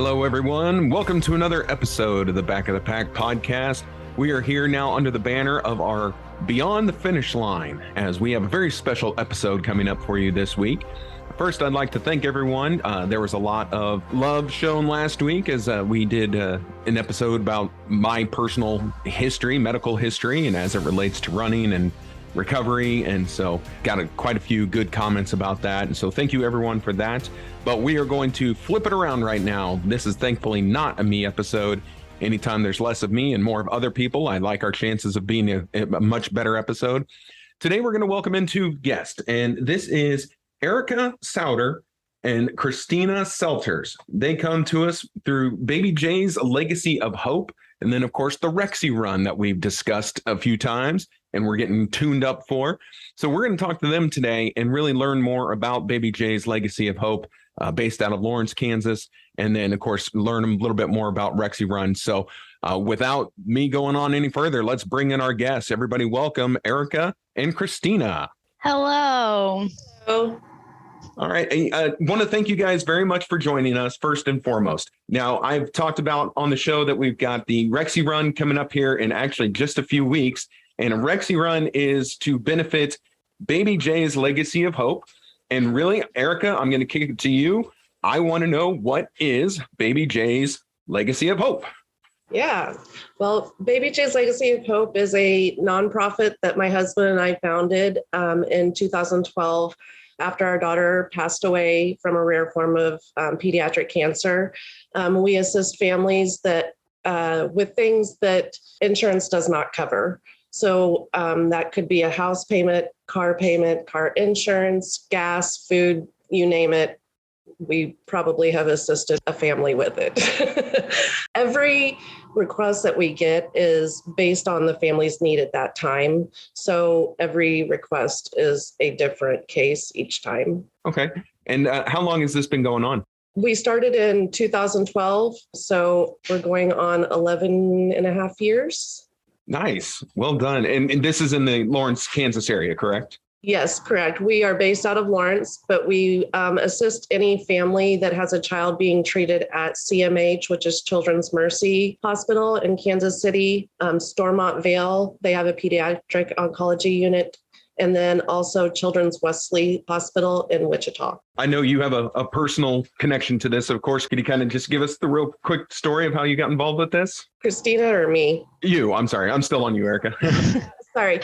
Hello, everyone. Welcome to another episode of the Back of the Pack podcast. We are here now under the banner of our Beyond the Finish Line, as we have a very special episode coming up for you this week. First, I'd like to thank everyone. There was a lot of love shown last week as we did an episode about my personal history, medical history, and as it relates to running and recovery. And so got quite a few good comments about that. And so thank you everyone for that. But we are going to flip it around right now. This is thankfully not a me episode. Anytime there's less of me and more of other people, I like our chances of being a much better episode. Today, we're going to welcome in two guests, and this is Erica Sauter and Kristina Selters. They come to us through Baby Jay's Legacy of Hope, and then, of course, the Rexy run that we've discussed a few times and we're getting tuned up for. So we're going to talk to them today and really learn more about Baby Jay's Legacy of Hope, based out of Lawrence, Kansas, and then, of course, learn a little bit more about Rexy Run. So without me going on any further, let's bring in our guests. Everybody welcome Erica and Kristina. Hello. Hello. All right. I want to thank you guys very much for joining us, first and foremost. Now, I've talked about on the show that we've got the Rexy Run coming up here in actually just a few weeks. And a Rexy Run is to benefit Baby Jay's Legacy of Hope. And really, Erica, I'm going to kick it to you. I want to know, what is Baby Jay's Legacy of Hope? Yeah, well, Baby Jay's Legacy of Hope is a nonprofit that my husband and I founded in 2012 after our daughter passed away from a rare form of pediatric cancer. We assist families that with things that insurance does not cover. So that could be a house payment, car insurance, gas, food, you name it. We probably have assisted a family with it. Every request that we get is based on the family's need at that time. So every request is a different case each time. Okay. And how long has this been going on? We started in 2012. So we're going on 11 and a half years. Nice. Well done. And this is in the Lawrence, Kansas area, correct? Yes, correct. We are based out of Lawrence, but we assist any family that has a child being treated at CMH, which is Children's Mercy Hospital in Kansas City, Stormont Vale. They have a pediatric oncology unit, and then also Children's Wesley Hospital in Wichita. I know you have a personal connection to this. Of course, could you kind of just give us the real quick story of how you got involved with this? Kristina or me? You. I'm sorry. I'm still on you, Erica. Sorry.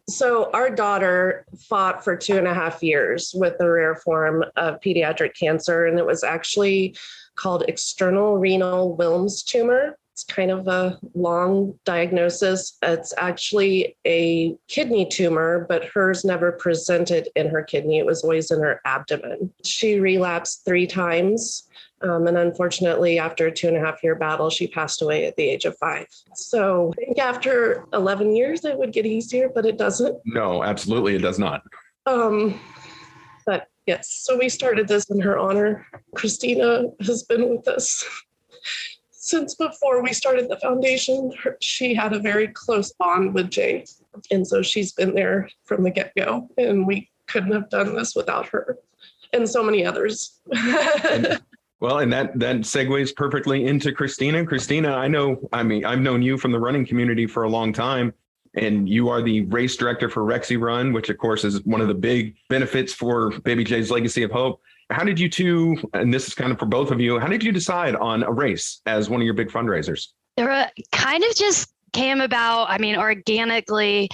So our daughter fought for 2.5 years with a rare form of pediatric cancer, and it was actually called external renal Wilms tumor. It's kind of a long diagnosis. It's actually a kidney tumor, but hers never presented in her kidney. It was always in her abdomen. She relapsed 3 times. And unfortunately, after a 2.5 year battle, she passed away at the age of 5. So I think after 11 years, it would get easier, but it doesn't. No, absolutely. It does not. But yes, so we started this in her honor. Kristina has been with us since before we started the foundation. She had a very close bond with Jay. And so she's been there from the get-go, and we couldn't have done this without her and so many others. Well, and that segues perfectly into Kristina. Kristina, I've known you from the running community for a long time, and you are the race director for Rexy Run, which of course is one of the big benefits for Baby Jay's Legacy of Hope. How did you two, and this is kind of for both of you, how did you decide on a race as one of your big fundraisers? There kind of just came about, organically.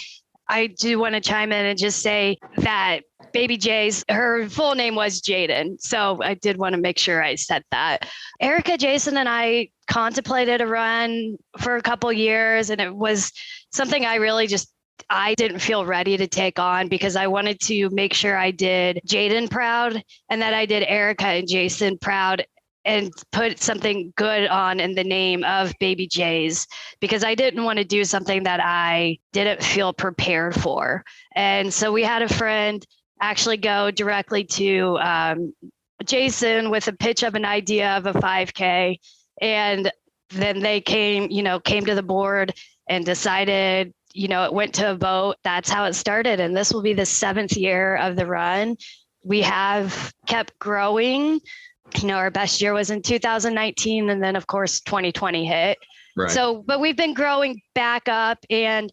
I do want to chime in and just say that Baby Jay's, her full name was Jayden. So I did want to make sure I said that. Erica, Jason, and I contemplated a run for a couple years, and it was something I didn't feel ready to take on because I wanted to make sure I did Jayden proud and that I did Erica and Jason proud and put something good on in the name of Baby Jay's, because I didn't want to do something that I didn't feel prepared for. And so we had a friend actually go directly to Jason with a pitch of an idea of a 5K. And then they came to the board and decided, it went to a vote. That's how it started. And this will be the 7th year of the run. We have kept growing. our best year was in 2019. And then of course, 2020 hit. Right. So, but we've been growing back up, and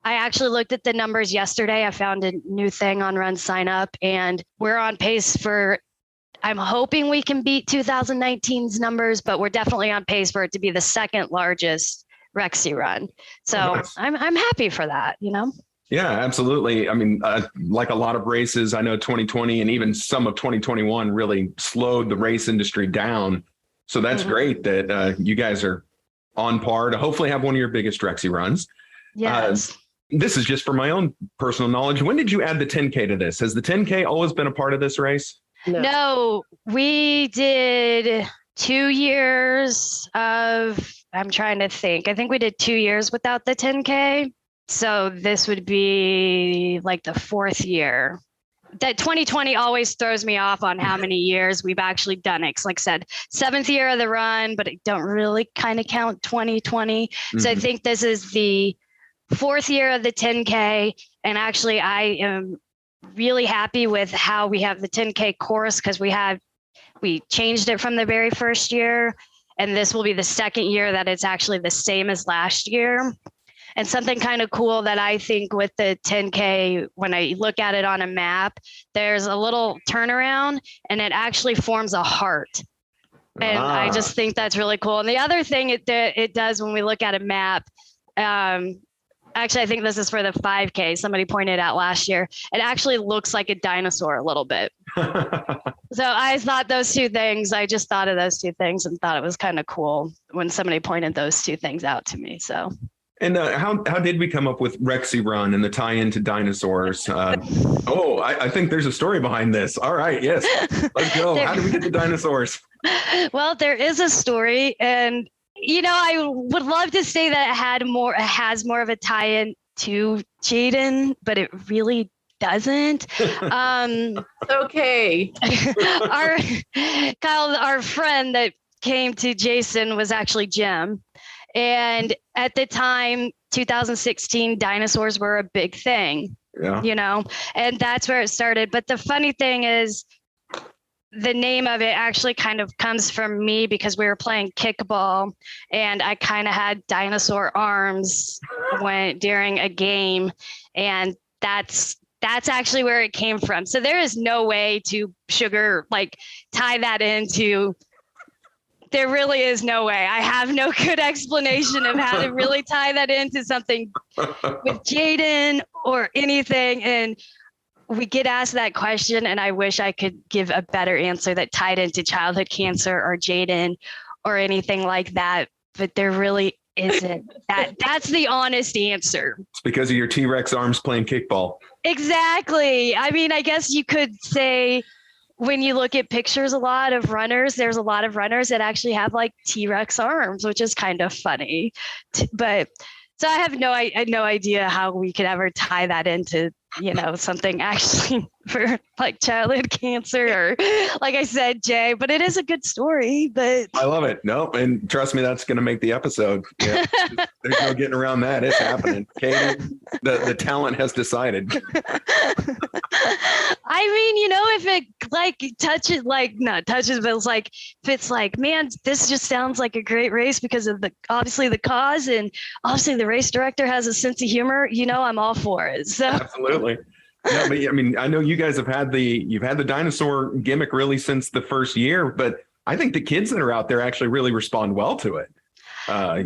I actually looked at the numbers yesterday. I found a new thing on Run Sign Up, and we're on pace for, I'm hoping we can beat 2019's numbers, but we're definitely on pace for it to be the second largest Rexy run. So nice. I'm happy for that, Yeah, absolutely. I mean, like a lot of races, I know 2020 and even some of 2021 really slowed the race industry down. So that's great that you guys are on par to hopefully have one of your biggest Rexy runs. Yes. This is just for my own personal knowledge. When did you add the 10K to this? Has the 10K always been a part of this race? No, we did 2 years of, I'm trying to think. I think we did 2 years without the 10K. So this would be like the 4th year. That 2020 always throws me off on how many years we've actually done it. 'Cause like I said, 7th year of the run, but I don't really kind of count 2020. So I think this is the 4th year of the 10K. And actually, I am really happy with how we have the 10K course, because we changed it from the very first year. And this will be the 2nd year that it's actually the same as last year. And something kind of cool that I think with the 10K, when I look at it on a map, there's a little turnaround and it actually forms a heart. And I just think that's really cool. And the other thing it does when we look at a map, actually, I think this is for the 5K. Somebody pointed out last year, it actually looks like a dinosaur a little bit. So I thought those two things, I just thought of those two things and thought it was kind of cool when somebody pointed those two things out to me. So. And how did we come up with Rexy Run and the tie-in to dinosaurs? I think there's a story behind this. All right, yes, let's go. How did we get the dinosaurs? Well, there is a story, and I would love to say that it has more of a tie-in to Jayden, but it really doesn't. Okay. Our friend that came to Jason was actually Jim. And at the time, 2016, dinosaurs were a big thing, and that's where it started. But the funny thing is, the name of it actually kind of comes from me, because we were playing kickball and I kind of had dinosaur arms during a game. And that's actually where it came from. So there is no way to tie that into. There really is no way. I have no good explanation of how to really tie that into something with Jayden or anything. And we get asked that question, and I wish I could give a better answer that tied into childhood cancer or Jayden or anything like that. But there really isn't. That's the honest answer. It's because of your T-Rex arms playing kickball. Exactly. I mean, I guess you could say, when you look at pictures, there's a lot of runners that actually have like T-Rex arms, which is kind of funny. But so I have no idea how we could ever tie that into, something actually for like childhood cancer or, like I said, Jay, but it is a good story. But I love it. Nope. And trust me, that's going to make the episode. Yeah. There's no getting around that. It's happening. Katie, the talent has decided. I mean, if it touches, not touches, but it's like, if it's like, man, this just sounds like a great race because of obviously the cause, and obviously the race director has a sense of humor, I'm all for it. So absolutely. No, but I mean, I know you guys you've had the dinosaur gimmick really since the first year, but I think the kids that are out there actually really respond well to it.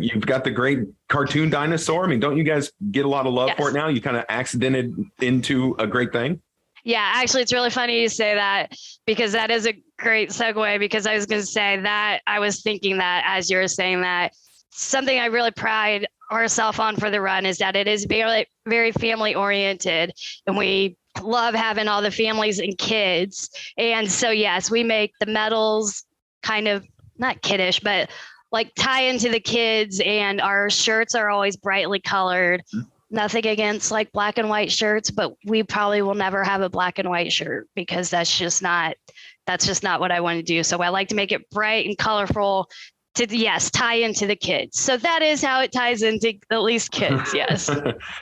You've got the great cartoon dinosaur. I mean, don't you guys get a lot of love for it now? You kind of accidented into a great thing. Yeah, actually, it's really funny you say that, because that is a great segue, because I was going to say that I was thinking that as you were saying that, something I really pride ourselves on for the run is that it is very, very family oriented, and we love having all the families and kids. And so, yes, we make the medals kind of not kiddish, but like tie into the kids, and our shirts are always brightly colored. Nothing against like black and white shirts, but we probably will never have a black and white shirt, because that's just not what I want to do. So I like to make it bright and colorful to, tie into the kids. So that is how it ties into at least kids. Yes.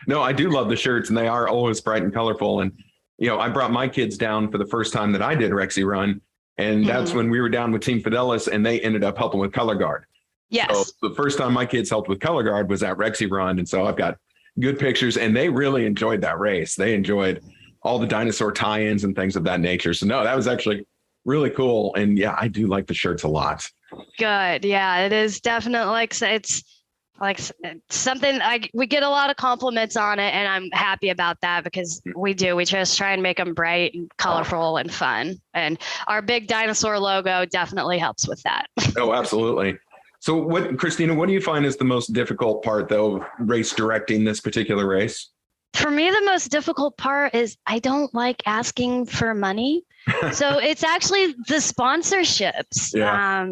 No, I do love the shirts, and they are always bright and colorful. And, I brought my kids down for the first time that I did Rexy Run. And that's when we were down with Team Fidelis and they ended up helping with color guard. Yes. So the first time my kids helped with color guard was at Rexy Run. And so I've got good pictures and they really enjoyed that race. They enjoyed all the dinosaur tie-ins and things of that nature. So no, that was actually really cool. And yeah, I do like the shirts a lot. Good. Yeah, it is definitely it's something we get a lot of compliments on it, and I'm happy about that because we just try and make them bright and colorful and fun. And our big dinosaur logo definitely helps with that. Oh, absolutely. So Kristina, what do you find is the most difficult part though, of race directing this particular race? For me, the most difficult part is I don't like asking for money. So it's actually the sponsorships. Yeah.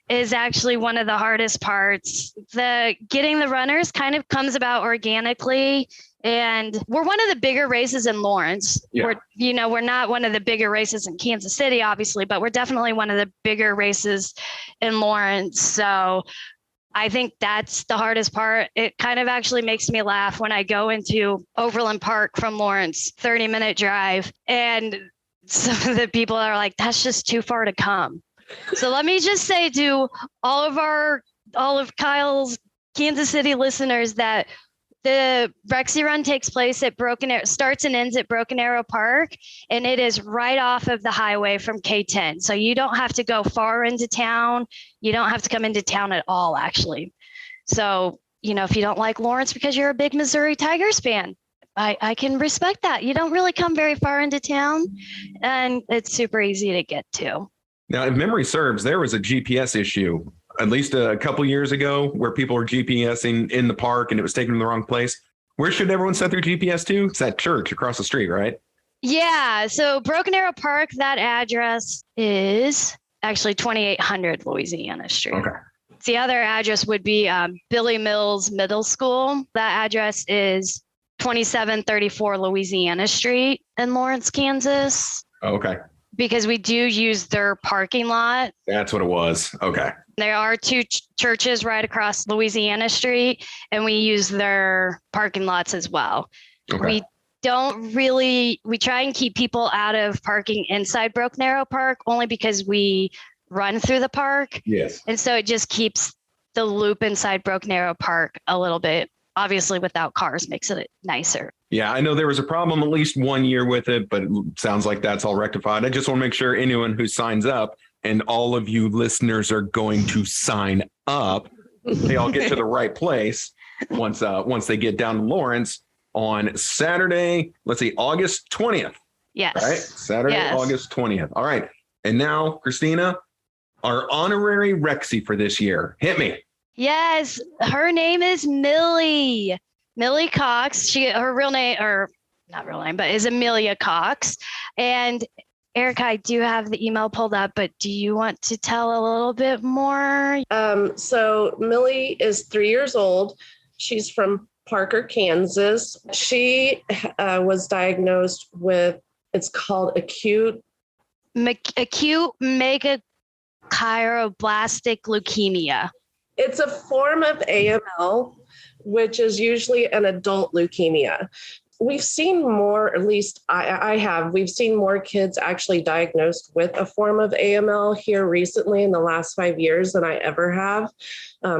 Is actually one of the hardest parts. Getting the runners kind of comes about organically. And we're one of the bigger races in Lawrence. Yeah. We're not one of the bigger races in Kansas City, obviously, but we're definitely one of the bigger races in Lawrence. So I think that's the hardest part. It kind of actually makes me laugh when I go into Overland Park from Lawrence, 30-minute drive. And some of the people are like, that's just too far to come. So let me just say to all of Kyle's Kansas City listeners that the Rexy Run takes place at starts and ends at Broken Arrow Park, and it is right off of the highway from K10. So you don't have to go far into town. You don't have to come into town at all, actually. So, if you don't like Lawrence because you're a big Missouri Tigers fan, I can respect that. You don't really come very far into town, and it's super easy to get to. Now, if memory serves, there was a GPS issue at least a couple years ago where people were GPSing in the park and it was taking them the wrong place. Where should everyone set their GPS to? It's that church across the street, right? Yeah. So Broken Arrow Park, that address is actually 2800 Louisiana Street. Okay. The other address would be Billy Mills Middle School. That address is 2734 Louisiana Street in Lawrence, Kansas. Okay. Because we do use their parking lot. That's what it was. Okay. There are two churches right across Louisiana Street, and we use their parking lots as well. Okay. We try and keep people out of parking inside Broken Arrow Park only because we run through the park. Yes. And so it just keeps the loop inside Broken Arrow Park a little bit, obviously without cars, makes it nicer. Yeah, I know there was a problem at least 1 year with it, but it sounds like that's all rectified. I just want to make sure anyone who signs up, and all of you listeners are going to sign up, they all get to the right place once they get down to Lawrence on Saturday. Let's see, August 20th. Yes. Right? Saturday, yes. August 20th. All right. And now, Kristina, our honorary Rexy for this year. Hit me. Yes. Her name is Millie Cox. Her real name, or not real name, but is Amelia Cox. And Erica, I do have the email pulled up, but do you want to tell a little bit more? So Millie is 3 years old. She's from Parker, Kansas. She was diagnosed with, it's called acute megakaryoblast leukemia. It's a form of AML, which is usually an adult leukemia. We've seen more, at least we've seen more kids actually diagnosed with a form of AML here recently in the last 5 years than I ever have,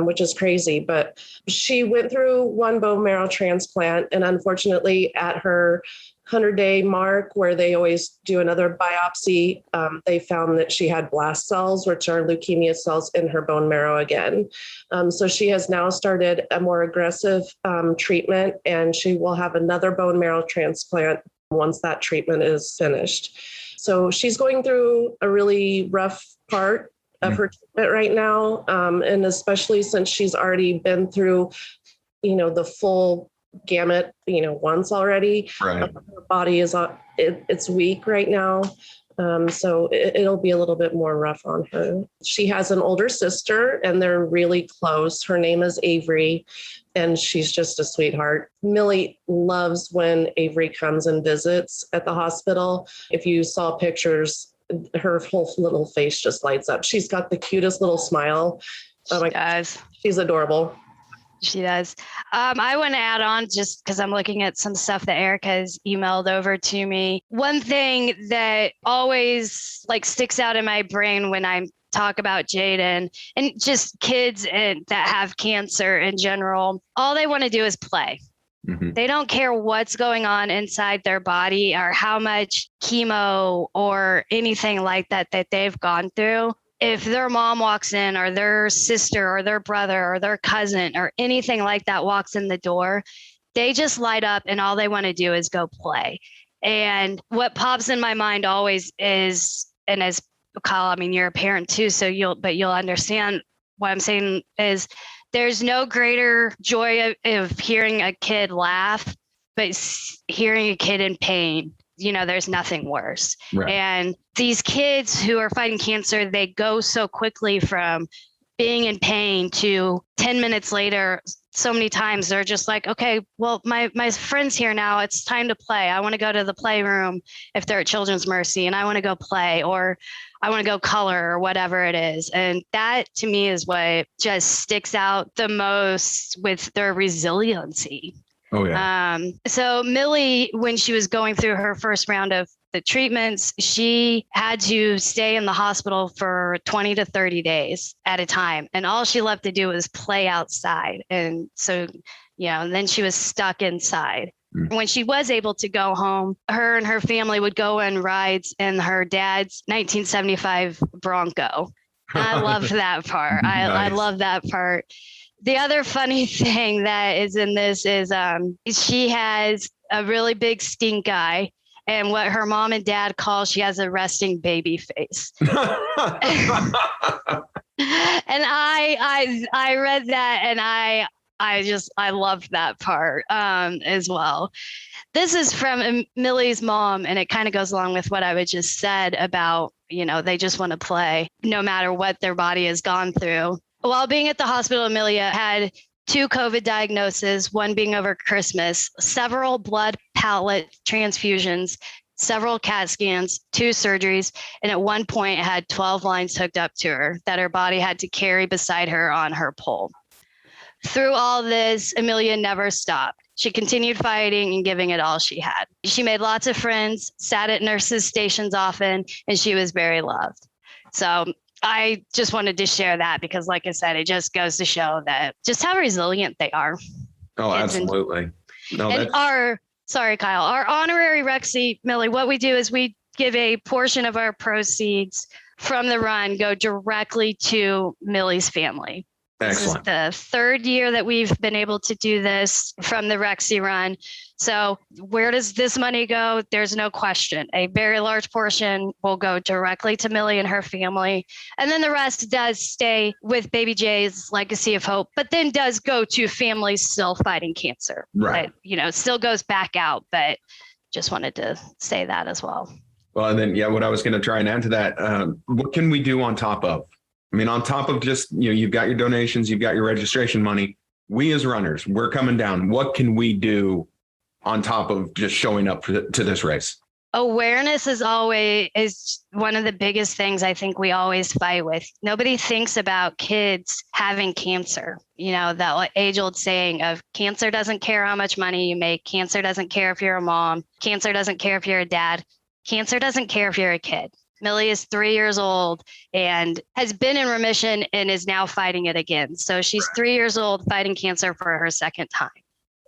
which is crazy. But she went through one bone marrow transplant, and unfortunately at her 100-day mark, where they always do another biopsy, they found that she had blast cells, which are leukemia cells, in her bone marrow again. So she has now started a more aggressive treatment, and she will have another bone marrow transplant once that treatment is finished. So she's going through a really rough part of her treatment right now, and especially since she's already been through, the full gamut, once already. Right. Her body is it's weak right now. So it'll be a little bit more rough on her. She has an older sister and they're really close. Her name is Avery and she's just a sweetheart. Millie loves when Avery comes and visits at the hospital. If you saw pictures, her whole little face just lights up. She's got the cutest little smile. Oh my gosh, she's adorable. She does. I want to add on just because I'm looking at some stuff that Erica has emailed over to me. One thing that always like sticks out in my brain when I talk about Jayden and just kids that have cancer in general, all they want to do is play. Mm-hmm. They don't care what's going on inside their body or how much chemo or anything like that they've gone through. If their mom walks in or their sister or their brother or their cousin or anything like that walks in the door, they just light up and all they want to do is go play. And what pops in my mind always is, and as Kyle, I mean, you're a parent too, so you'll understand what I'm saying is there's no greater joy of hearing a kid laugh, but hearing a kid in pain. There's nothing worse. Right. And these kids who are fighting cancer, they go so quickly from being in pain to 10 minutes later. So many times they're just like, okay, well, my friend's here now. It's time to play. I want to go to the playroom if they're at Children's Mercy and I want to go play, or I want to go color or whatever it is. And that to me is what just sticks out the most with their resiliency. Oh, yeah. So Millie, when she was going through her first round of the treatments, she had to stay in the hospital for 20 to 30 days at a time. And all she left to do was play outside. And so, and then she was stuck inside. When she was able to go home, her and her family would go on rides in her dad's 1975 Bronco. I love that part. Nice. I love that part. The other funny thing that is in this is she has a really big stink eye, and what her mom and dad call, she has a resting baby face. And I read that and I loved that part as well. This is from Millie's mom, and it kind of goes along with what I just said about, they just want to play no matter what their body has gone through. While being at the hospital, Amelia had 2 COVID diagnoses, one being over Christmas, several blood pellet transfusions, several CAT scans, 2 surgeries, and at one point had 12 lines hooked up to her that her body had to carry beside her on her pole. Through all this, Amelia never stopped. She continued fighting and giving it all she had. She made lots of friends, sat at nurses' stations often, and she was very loved. So I just wanted to share that because, like I said, it just goes to show that just how resilient they are. Oh, absolutely. Sorry, Kyle, our honorary Rexy, Millie, what we do is we give a portion of our proceeds from the run go directly to Millie's family. Excellent. This is the 3rd year that we've been able to do this from the Rexy run. So where does this money go? There's no question. A very large portion will go directly to Millie and her family. And then the rest does stay with Baby Jay's Legacy of Hope, but then does go to families still fighting cancer. Right. It still goes back out, but just wanted to say that as well. Well, and then, what I was going to try and add to that, what can we do on top of? I mean, on top of just, you've got your donations, you've got your registration money. We as runners, we're coming down. What can we do on top of just showing up to this race? Awareness is one of the biggest things I think we always fight with. Nobody thinks about kids having cancer. That age-old saying of cancer doesn't care how much money you make. Cancer doesn't care if you're a mom. Cancer doesn't care if you're a dad. Cancer doesn't care if you're a kid. Millie is 3 years old and has been in remission and is now fighting it again. So she's 3 years old fighting cancer for her 2nd time.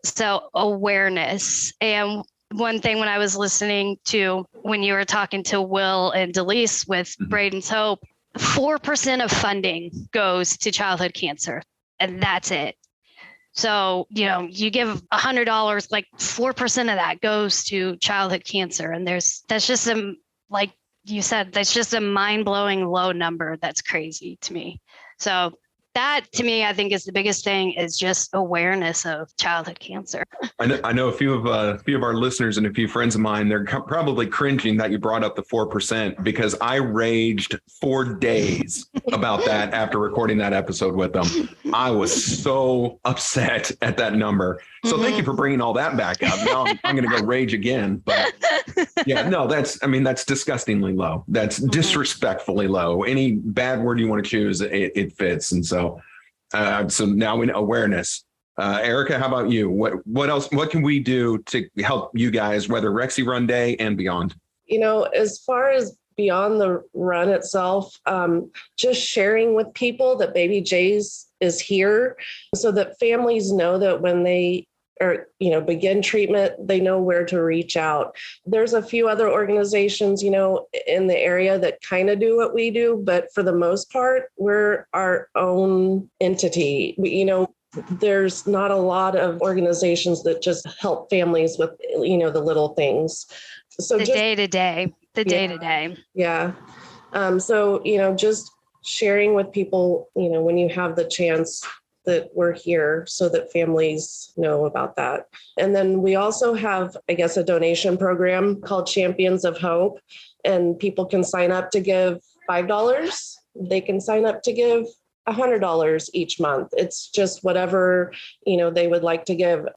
So awareness. And one thing when I was listening to when you were talking to Will and Delise with Braden's Hope, 4% of funding goes to childhood cancer, and that's it. So, you give $100, like 4% of that goes to childhood cancer. And that's just like you said, that's just a mind-blowing low number. That's crazy to me. So that, to me, I think is the biggest thing, is just awareness of childhood cancer. I know a few of our listeners and a few friends of mine, they're probably cringing that you brought up the 4%, because I raged for days about that after recording that episode with them. I was so upset at that number. So thank you for bringing all that back up. Now I'm going to go rage again. But yeah, no, that's disgustingly low. That's disrespectfully low. Any bad word you want to choose, it fits. And so now we know awareness. Erica, how about you? What else? What can we do to help you guys, whether Rexy Run Day and beyond? As far as beyond the run itself, just sharing with people that Baby J's is here so that families know that when they begin treatment, they know where to reach out. There's a few other organizations, in the area that kind of do what we do, but for the most part, we're our own entity. There's not a lot of organizations that just help families with, the little things. So the day to day. Yeah. Just sharing with people, when you have the chance that we're here so that families know about that. And then we also have, I guess, a donation program called Champions of Hope, and people can sign up to give $5. They can sign up to give $100 each month. It's just whatever, they would like to give,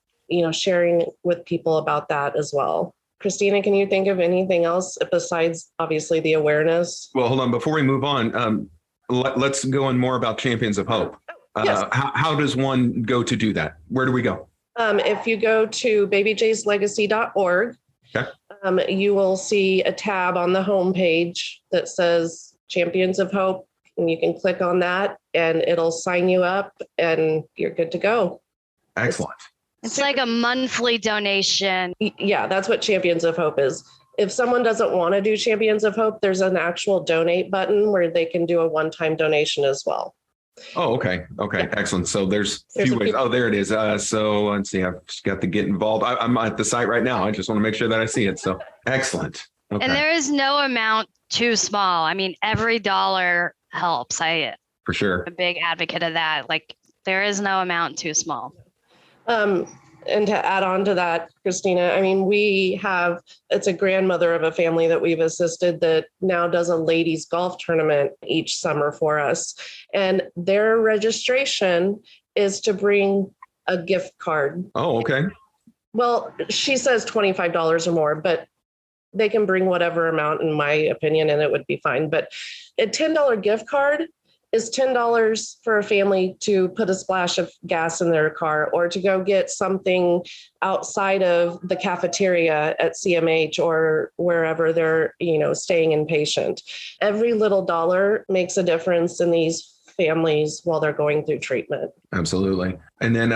sharing with people about that as well. Kristina, can you think of anything else besides obviously the awareness? Well, hold on. Before we move on, let's go on more about Champions of Hope. Yes. How does one go to do that? Where do we go? If you go to babyjslegacy.org, okay. You will see a tab on the homepage that says Champions of Hope, and you can click on that and it'll sign you up and you're good to go. Excellent. It's like a monthly donation. Yeah, that's what Champions of Hope is. If someone doesn't want to do Champions of Hope, there's an actual donate button where they can do a one-time donation as well. Oh, okay. Okay. Yeah. Excellent. So there's a few ways. Oh, there it is. So let's see. I've just got to get involved. I'm at the site right now. I just want to make sure that I see it. So excellent. Okay. And there is no amount too small. I mean, every dollar helps. For sure. I'm a big advocate of that. Like, there is no amount too small. And to add on to that, Kristina, I mean, it's a grandmother of a family that we've assisted that now does a ladies golf tournament each summer for us. And their registration is to bring a gift card. Oh, okay. Well, she says $25 or more, but they can bring whatever amount, in my opinion, and it would be fine. But a $10 gift card is $10 for a family to put a splash of gas in their car or to go get something outside of the cafeteria at CMH or wherever they're, staying inpatient. Every little dollar makes a difference in these families while they're going through treatment. Absolutely. And then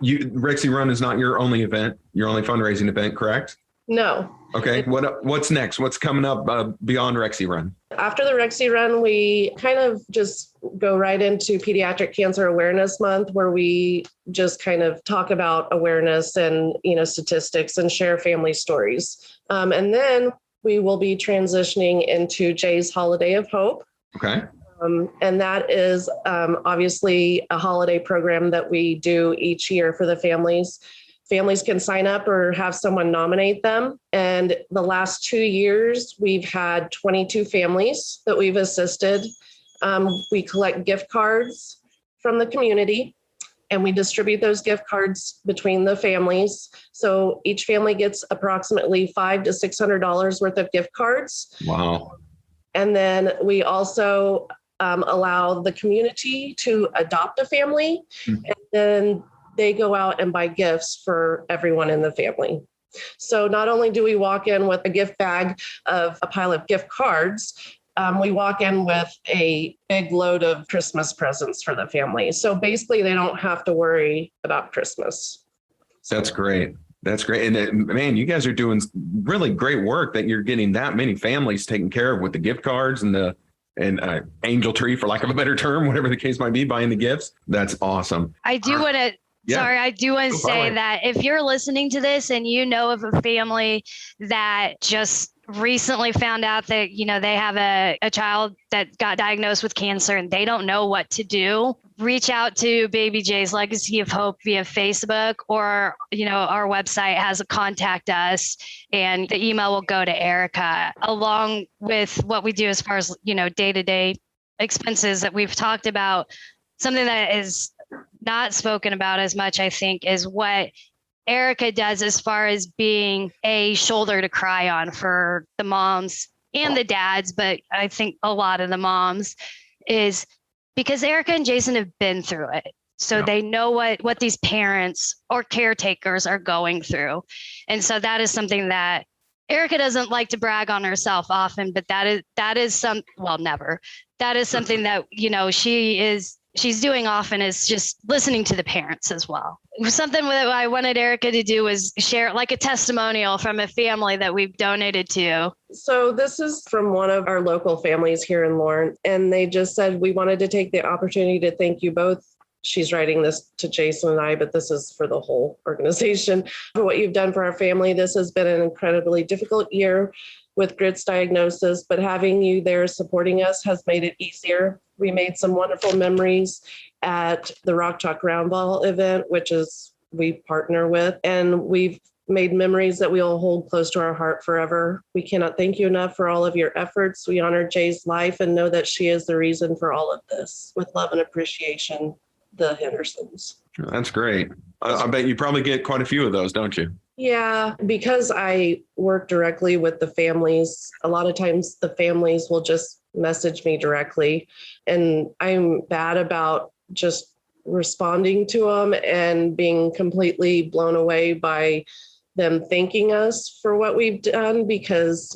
Rexy Run is not your only event, your only fundraising event, correct? No. Okay. What's next? What's coming up beyond Rexy Run? After the Rexy Run, we kind of just go right into Pediatric Cancer Awareness Month, where we just kind of talk about awareness and, statistics and share family stories. And then we will be transitioning into Jay's Holiday of Hope. Okay. And that is obviously a holiday program that we do each year for the families. Families can sign up or have someone nominate them. And the last 2 years, we've had 22 families that we've assisted. We collect gift cards from the community and we distribute those gift cards between the families. So each family gets approximately $500 to $600 worth of gift cards. Wow. And then we also allow the community to adopt a family. Mm-hmm. And then they go out and buy gifts for everyone in the family. So not only do we walk in with a gift bag of a pile of gift cards, we walk in with a big load of Christmas presents for the family. So basically they don't have to worry about Christmas. That's great. That's great. And man, you guys are doing really great work that you're getting that many families taken care of with the gift cards and angel tree, for lack of a better term, whatever the case might be, buying the gifts. That's awesome. I do want to I do want to say that if you're listening to this and you know of a family that just recently found out that, they have a child that got diagnosed with cancer and they don't know what to do, reach out to Baby J's Legacy of Hope via Facebook, or, our website has a contact us, and the email will go to Erica, along with what we do as far as, day-to-day expenses that we've talked about. Something that is not spoken about as much, I think, is what Erica does as far as being a shoulder to cry on for the moms and the dads, but I think a lot of the moms, is because Erica and Jason have been through it. So they know what these parents or caretakers are going through. And so that is something that Erica doesn't like to brag on herself often, but that is never. That is something that, she's doing often, is just listening to the parents as well. Something that I wanted Erica to do was share like a testimonial from a family that we've donated to. So this is from one of our local families here in Lawrence, and they just said, we wanted to take the opportunity to thank you both. She's writing this to Jason and I, but this is for the whole organization, for what you've done for our family. This has been an incredibly difficult year with Grit's diagnosis, but having you there supporting us has made it easier. We made some wonderful memories at the Rock Chalk Roundball event, which is we partner with, and we've made memories that we'll hold close to our heart forever. We cannot thank you enough for all of your efforts. We honor Jay's life and know that she is the reason for all of this. With love and appreciation, the Hendersons. That's great. I bet you probably get quite a few of those, don't you? Yeah, because I work directly with the families, a lot of times the families will just message me directly, and I'm bad about just responding to them and being completely blown away by them thanking us for what we've done, because,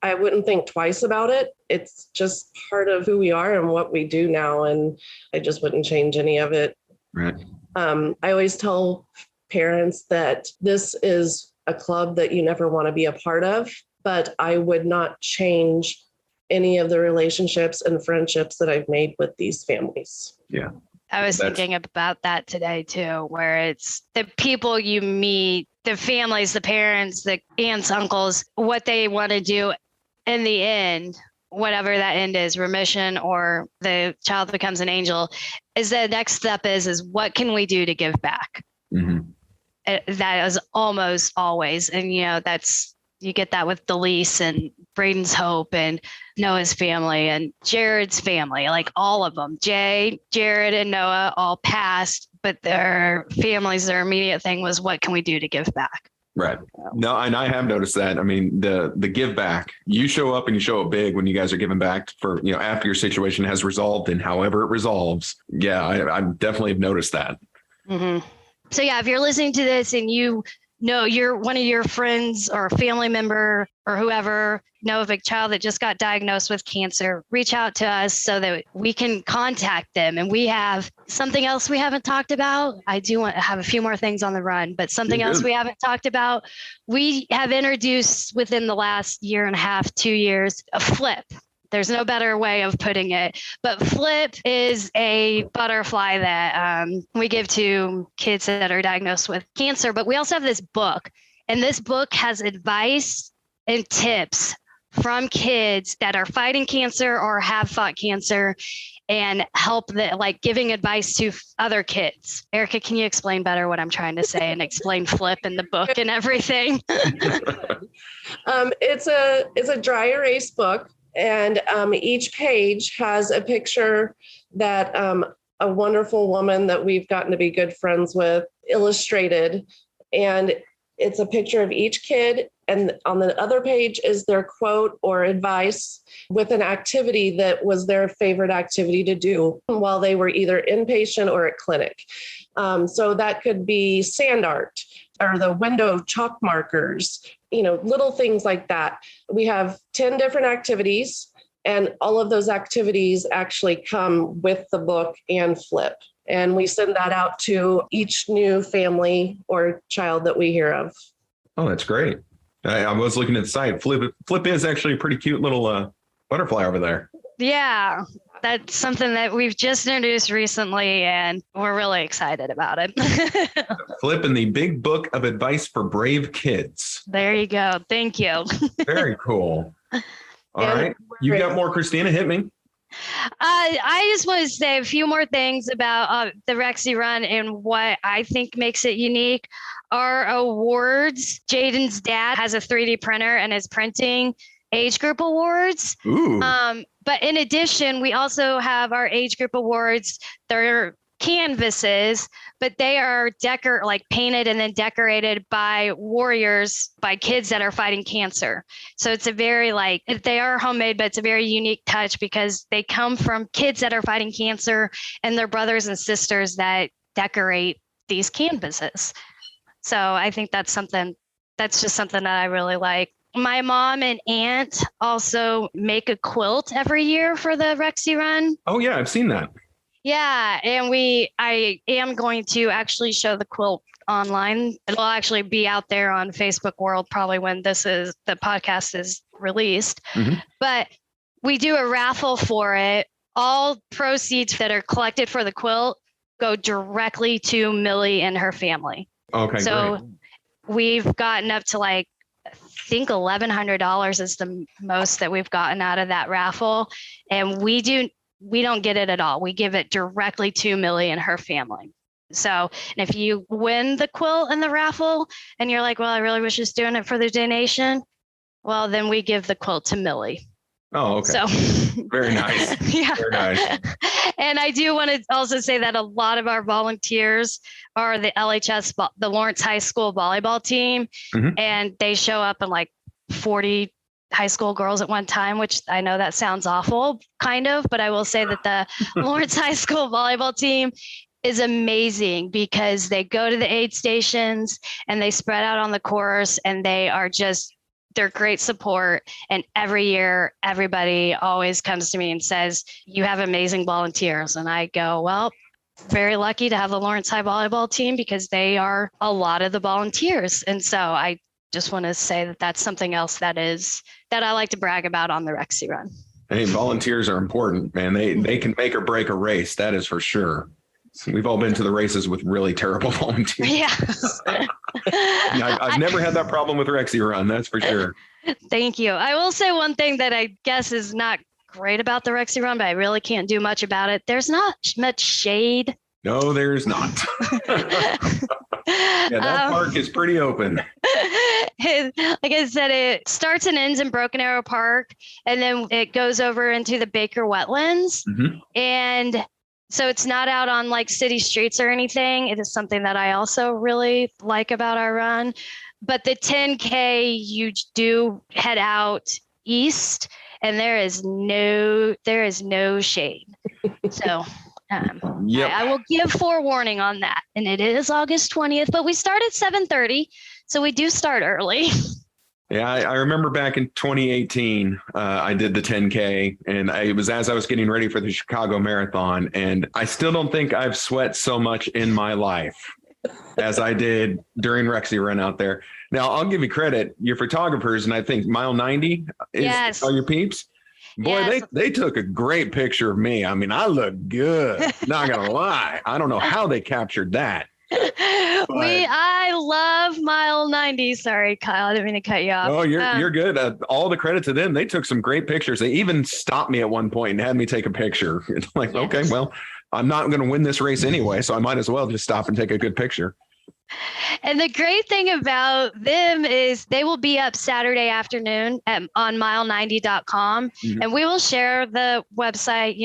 I wouldn't think twice about it. It's just part of who we are and what we do now, and I just wouldn't change any of it. Right. I always tell parents that this is a club that you never want to be a part of, but I would not change any of the relationships and friendships that I've made with these families. Yeah. I was thinking about that today too, where it's the people you meet, the families, the parents, the aunts, uncles, what they want to do in the end, whatever that end is, remission or the child becomes an angel, is the next step is what can we do to give back? Mm-hmm. That is almost always. And, you get that with Delise and Braden's Hope and Noah's family and Jared's family, like all of them. Jay, Jared, and Noah all passed, but their families, their immediate thing was, what can we do to give back? Right. No, and I have noticed that. I mean, the give back, you show up and you show up big when you guys are giving back for, after your situation has resolved and however it resolves. Yeah, I definitely have noticed that. Mm-hmm. So yeah, if you're listening to this and you're one of your friends or a family member or whoever know of a child that just got diagnosed with cancer, reach out to us so that we can contact them. And we have something else we haven't talked about. I do want to have a few more things on the run, but something else we haven't talked about. We have introduced within the last year and a half, 2 years, a flip. There's no better way of putting it, but flip is a butterfly that we give to kids that are diagnosed with cancer. But we also have this book, and this book has advice and tips from kids that are fighting cancer or have fought cancer, and help giving advice to other kids. Erica, can you explain better what I'm trying to say and explain flip in the book and everything? It's a dry erase book. And each page has a picture that a wonderful woman that we've gotten to be good friends with illustrated. And it's a picture of each kid. And on the other page is their quote or advice with an activity that was their favorite activity to do while they were either inpatient or at clinic. So that could be sand art or the window chalk markers, little things like that. We have 10 different activities, and all of those activities actually come with the book and flip. And we send that out to each new family or child that we hear of. Oh, that's great. I was looking at the site. Flip is actually a pretty cute little butterfly over there. Yeah, that's something that we've just introduced recently, and we're really excited about it. Flip in the Big Book of Advice for Brave Kids. There you go. Thank you. Very cool. All right. You got more, Kristina? Hit me. I just want to say a few more things about the Rexy Run and what I think makes it unique. Our awards, Jayden's dad has a 3D printer and is printing age group awards. Ooh. But in addition, we also have our age group awards. They're canvases, but they are painted and then decorated by warriors, by kids that are fighting cancer. So it's a very they are homemade, but it's a very unique touch because they come from kids that are fighting cancer and their brothers and sisters that decorate these canvases. So I think that's just something that I really like. My mom and aunt also make a quilt every year for the Rexy Run. Oh yeah, I've seen that. Yeah, and I am going to actually show the quilt online. It'll actually be out there on Facebook World probably when the podcast is released. Mm-hmm. But we do a raffle for it. All proceeds that are collected for the quilt go directly to Millie and her family. Okay, so great. We've gotten up to I think $1,100 is the most that we've gotten out of that raffle, and we don't get it at all. We give it directly to Millie and her family. So, and if you win the quilt in the raffle and you're like, well, I really was just doing it for the donation, well, then we give the quilt to Millie. Oh, okay. So very nice. Yeah. Very nice. And I do want to also say that a lot of our volunteers are the LHS, the Lawrence High School volleyball team. Mm-hmm. And they show up in 40 high school girls at one time, which I know that sounds awful, kind of, but I will say that the Lawrence High School volleyball team is amazing because they go to the aid stations and they spread out on the course, and they're great support. And every year, everybody always comes to me and says, you have amazing volunteers. And I go, well, very lucky to have the Lawrence High volleyball team because they are a lot of the volunteers. And so I just want to say that that's something else that I like to brag about on the Rexy Run. Hey, volunteers are important, man. They can make or break a race. That is for sure. We've all been to the races with really terrible volunteers. Yeah. I've never had that problem with Rexy Run. That's for sure. Thank you. I will say one thing that I guess is not great about the Rexy Run, but I really can't do much about it. There's not much shade. No, there's not. Yeah, that park is pretty open. Like I said, it starts and ends in Broken Arrow Park, and then it goes over into the Baker Wetlands. Mm-hmm. And so it's not out on city streets or anything. It is something that I also really like about our run. But the 10K, you do head out east, and there is no shade. So yep. I will give forewarning on that. And it is August 20th, but we start at 7:30. So we do start early. Yeah, I remember back in 2018, I did the 10K, and it was as I was getting ready for the Chicago Marathon. And I still don't think I've sweat so much in my life as I did during Rexy Run out there. Now, I'll give you credit. Your photographers, and I think Mile 90 is all your peeps. Boy, yes. They took a great picture of me. I mean, I look good. Not going to lie. I don't know how they captured that. I love Mile 90. Sorry, Kyle. I didn't mean to cut you off. Oh, you're good. All the credit to them. They took some great pictures. They even stopped me at one point and had me take a picture. It's like, yes. Okay, well, I'm not going to win this race anyway, so I might as well just stop and take a good picture. And the great thing about them is they will be up Saturday afternoon on mile90.com. Mm-hmm. And we will share the website,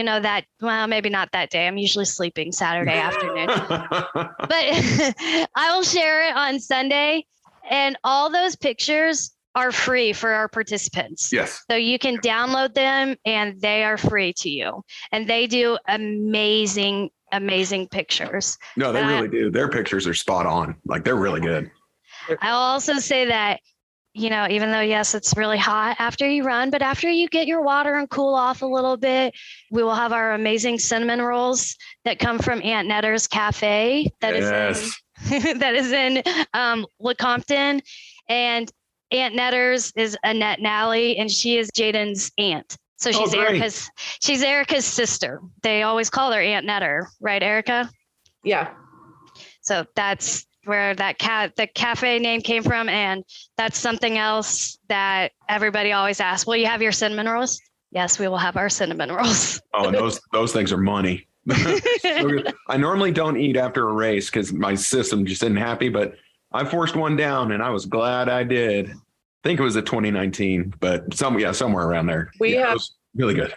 maybe not that day. I'm usually sleeping Saturday afternoon. But I will share it on Sunday. And all those pictures are free for our participants. Yes. So you can download them and they are free to you. And they do amazing pictures. No, they really do. Their pictures are spot on. They're really good. I'll also say that, even though, yes, it's really hot after you run, but after you get your water and cool off a little bit, we will have our amazing cinnamon rolls that come from Aunt Netter's Cafe that is in Lecompton. And Aunt Netter's is Annette Nally, and she is Jayden's aunt. So she's Erica's sister. They always call her Aunt Netter, right, Erica? Yeah. So that's where the cafe name came from. And that's something else that everybody always asks. Will you have your cinnamon rolls? Yes, we will have our cinnamon rolls. Oh, those things are money. I normally don't eat after a race because my system just isn't happy, but I forced one down and I was glad I did. I think it was a 2019, but somewhere around there. It was really good.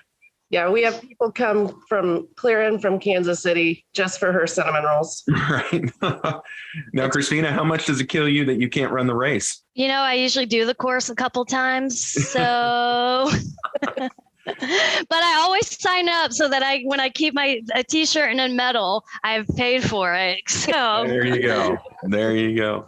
Yeah, we have people come from clear in from Kansas City just for her cinnamon rolls. Right. Now, Kristina, how much does it kill you that you can't run the race? I usually do the course a couple times. So, but I always sign up so that when I keep a t-shirt and a medal, I've paid for it. So there you go. There you go.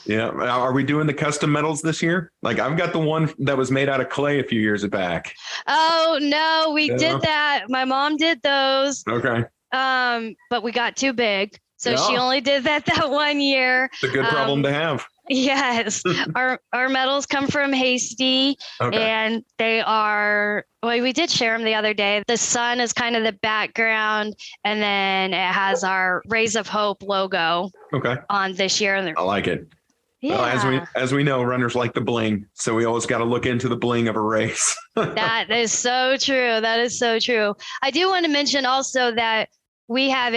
Yeah. Are we doing the custom medals this year? Like I've got the one that was made out of clay a few years back. Oh no, we did that. My mom did those. Okay. But we got too big. So she Yeah. only did that 1 year. It's a good problem to have. Yes. Our medals come from Hasty, and they are, well, we did share them the other day. The sun is kind of the background, and then it has our Rays of Hope logo on this year. I like it. Yeah. Well, as we know, runners like the bling. So we always got to look into the bling of a race. That is so true. That is so true. I do want to mention also that we have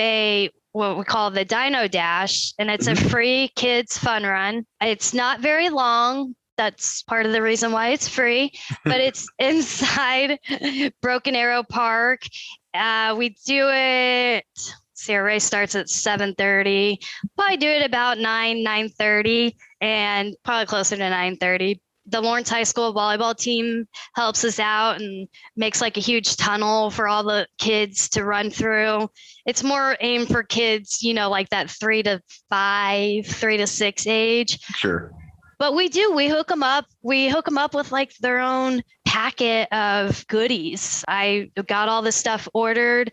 what we call the Dino Dash, and it's a free kids fun run. It's not very long. That's part of the reason why it's free, but it's inside Broken Arrow Park. We do it. See, our race starts at 7:30. Probably do it about 9:30, and probably closer to 9:30. The Lawrence High School volleyball team helps us out and makes like a huge tunnel for all the kids to run through. It's more aimed for kids, like that 3 to 5, 3 to 6 age. Sure. But we hook them up. We hook them up with like their own packet of goodies. I got all the stuff ordered,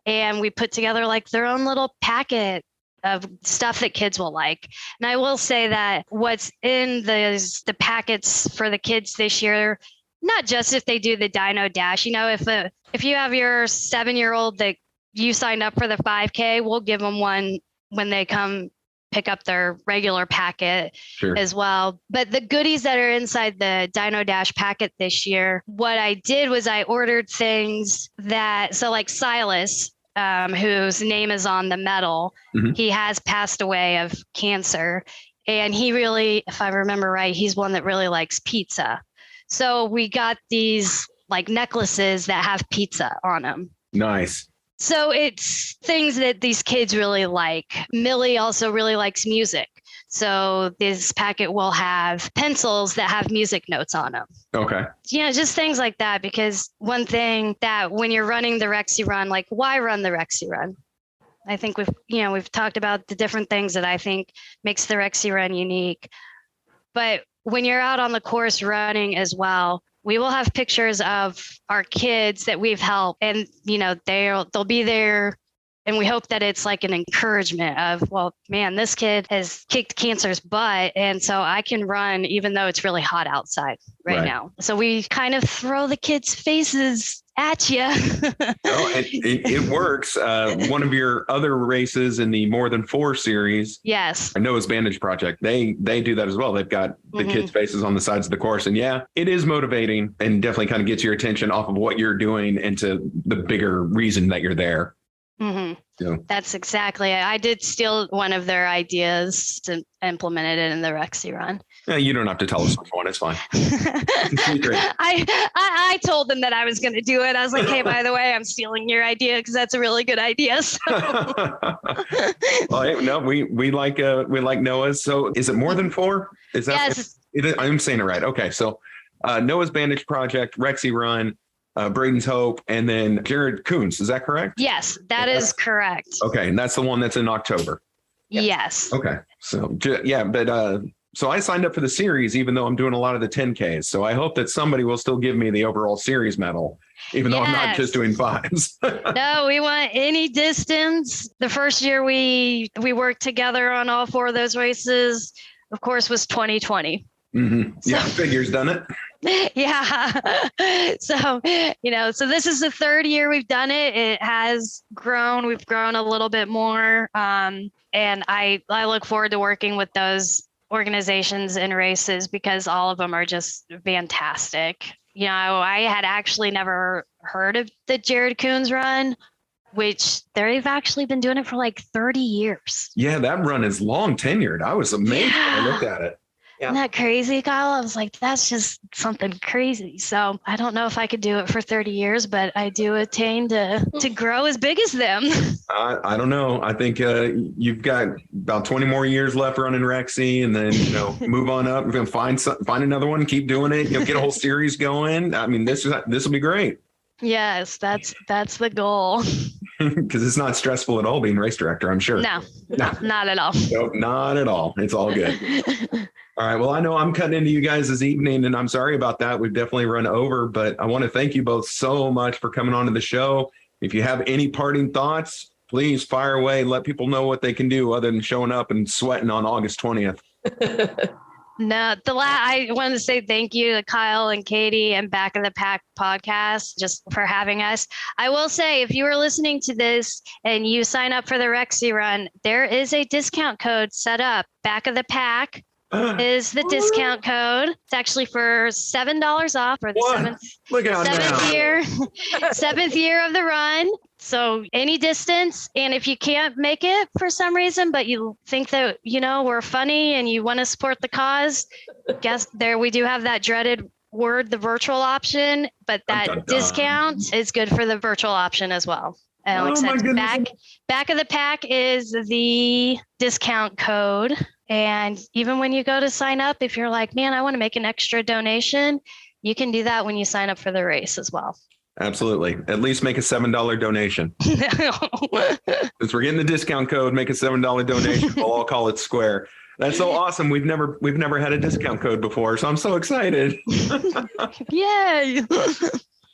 and we put together like their own little packet of stuff that kids will like. And I will say that what's in the packets for the kids this year, not just if they do the Dino Dash, if you have your 7-year-old that you signed up for the 5K, we'll give them one when they come pick up their regular packet as well. But the goodies that are inside the Dino Dash packet this year, what I did was I ordered things so like Silas, whose name is on the medal, he has passed away of cancer. And he really, if I remember right, he's one that really likes pizza. So we got these like necklaces that have pizza on them. Nice. So it's things that these kids really like. Millie also really likes music. So this packet will have pencils that have music notes on them. Okay. Just things like that, because one thing that when you're running the Rexy run, like why run the Rexy run? I think we've talked about the different things that I think makes the Rexy run unique. But when you're out on the course running as well, we will have pictures of our kids that we've helped, and they'll be there. And we hope that it's like an encouragement of, well, man, this kid has kicked cancer's butt. And so I can run even though it's really hot outside right now. So we kind of throw the kids' faces at you. It works. One of your other races in the More Than 4 series. Yes. Noah's Bandage Project. They do that as well. They've got the kids' faces on the sides of the course. And yeah, it is motivating and definitely kind of gets your attention off of what you're doing into the bigger reason that you're there. Yeah. That's exactly it. I did steal one of their ideas to implement it in the Rexy run. Yeah, you don't have to tell us which one. It's fine. I told them that I was going to do it. I was like, hey, by the way, I'm stealing your idea because that's a really good idea. So. Well, no, we like Noah's. So is it More Than 4? Is that? Yes. I'm saying it right. Okay, so Noah's Bandage Project, Rexy Run, Braden's Hope, and then Jared Coons. Is that correct? Yes, that is correct. Okay, and that's the one that's in October. Yes. Okay, so yeah, but so I signed up for the series, even though I'm doing a lot of the 10Ks. So I hope that somebody will still give me the overall series medal, even though I'm not just doing 5s. No, we want any distance. The first year we worked together on all 4 of those races, of course, was 2020. Yeah, figures done it. Yeah. So this is the 3rd year we've done it. It has grown. We've grown a little bit more. And I look forward to working with those organizations and races because all of them are just fantastic. I had actually never heard of the Jared Coons run, which they've actually been doing it for like 30 years. Yeah, that run is long tenured. I was amazed when I looked at it. Yeah. Isn't that crazy, Kyle? I was like, that's just something crazy. So I don't know if I could do it for 30 years, but I do attain to grow as big as them. I don't know. I think you've got about 20 more years left running Rexy, and then move on up. We're gonna find another one, keep doing it. Get a whole series going. I mean, this will be great. Yes, that's the goal. Because it's not stressful at all being race director, I'm sure. No, not at all. No, not at all. It's all good. All right. Well, I know I'm cutting into you guys this evening, and I'm sorry about that. We've definitely run over, but I want to thank you both so much for coming on to the show. If you have any parting thoughts, please fire away. Let people know what they can do other than showing up and sweating on August 20th. No, I wanted to say thank you to Kyle and Katie and Back of the Pack podcast just for having us. I will say, if you are listening to this and you sign up for the Rexy run, there is a discount code set up. Back of the Pack is the discount code. It's actually for $7 off for the seventh year of the run. So any distance, and if you can't make it for some reason, but you think that, we're funny and you want to support the cause, guess there we do have that dreaded word, the virtual option, but that discount is good for the virtual option as well. And like I said, back of the pack is the discount code. And even when you go to sign up, if you're like, man, I want to make an extra donation, you can do that when you sign up for the race as well. Absolutely. At least make a $7 donation. Since we're getting the discount code, make a $7 donation. We'll all call it square. That's so awesome. We've never had a discount code before, so I'm so excited. Yay.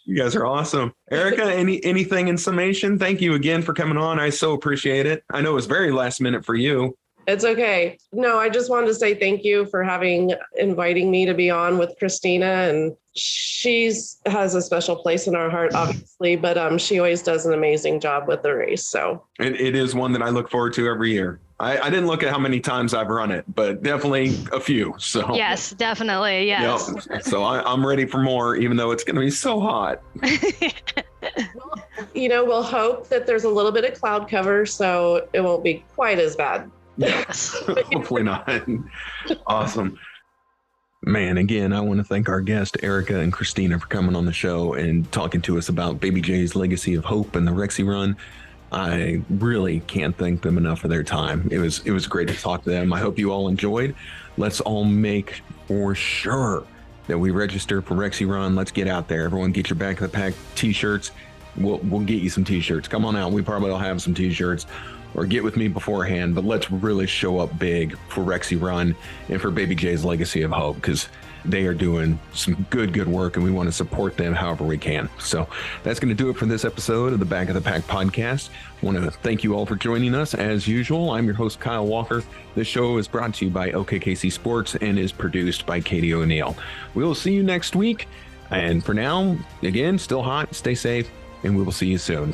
You guys are awesome. Erica, anything in summation? Thank you again for coming on. I so appreciate it. I know it was very last minute for you. It's okay. No, I just wanted to say thank you for inviting me to be on with Kristina, and she has a special place in our heart, obviously, but she always does an amazing job with the race. So it is one that I look forward to every year. I didn't look at how many times I've run it, but definitely a few. So yes, definitely. Yes. Yep. So I'm ready for more, even though it's going to be so hot. We'll hope that there's a little bit of cloud cover, so it won't be quite as bad. Yes, hopefully not. Awesome. Man, again, I want to thank our guests, Erica and Kristina, for coming on the show and talking to us about Baby J's legacy of hope and the Rexy run. I really can't thank them enough for their time. It was great to talk to them. I hope you all enjoyed. Let's all make for sure that we register for Rexy run. Let's get out there. Everyone get your Back of the Pack t-shirts. We'll get you some t-shirts. Come on out. We probably will have some t-shirts. Or get with me beforehand, but let's really show up big for Rexy Run and for Baby J's Legacy of Hope, because they are doing some good work and we want to support them however we can. So that's going to do it for this episode of the Back of the Pack podcast. I want to thank you all for joining us. As usual, I'm your host, Kyle Walker. This show is brought to you by OKKC Sports and is produced by Katie O'Neill. We will see you next week. And for now, again, still hot, stay safe, and we will see you soon.